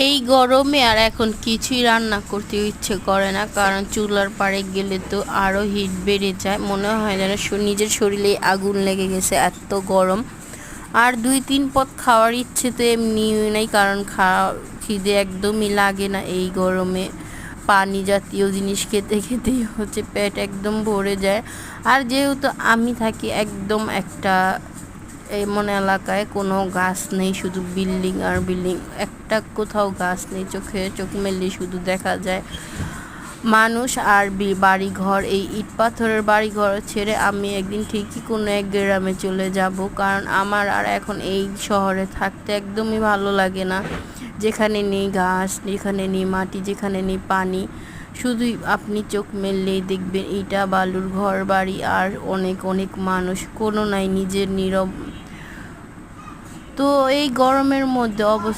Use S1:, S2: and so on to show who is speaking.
S1: এই গরমে আর এখন কিছুই রান্না করতে ইচ্ছে করে না, কারণ চুলার পাড়ে গেলে তো আরও হিট বেড়ে যায়, মনে হয় যেন নিজের শরীরে আগুন লেগে গেছে, এত গরম। আর 2-3 পদ খাওয়ার ইচ্ছে তো এমনি নাই, কারণ খিদে একদমই লাগে না এই গরমে। পানি জাতীয় জিনিস খেতে খেতেই হচ্ছে পেট একদম ভরে যায়। আর যেহেতু আমি থাকি একদম একটা এমন এলাকায় কোনো গাছ নেই, শুধু বিল্ডিং আর বিল্ডিং, একটা কোথাও গাছ নেই, চোখ মেললে শুধু দেখা যায় মানুষ আর বাড়ি ঘর। এই ইট পাথরের বাড়ি ঘর ছেড়ে আমি একদিন ঠিকই কোনো এক গ্রামে চলে যাব, কারণ আমার আর এখন এই শহরে থাকতে একদমই ভালো লাগে না, যেখানে নেই ঘাস, যেখানে নেই মাটি, যেখানে নেই পানি। শুধুই আপনি চোখ মেললেই দেখবেন ইটা বালুর ঘর বাড়ি, আর অনেক অনেক মানুষ, কোনো নাই নিজের নীরব। তো এই গরমের মধ্যে অবস্থা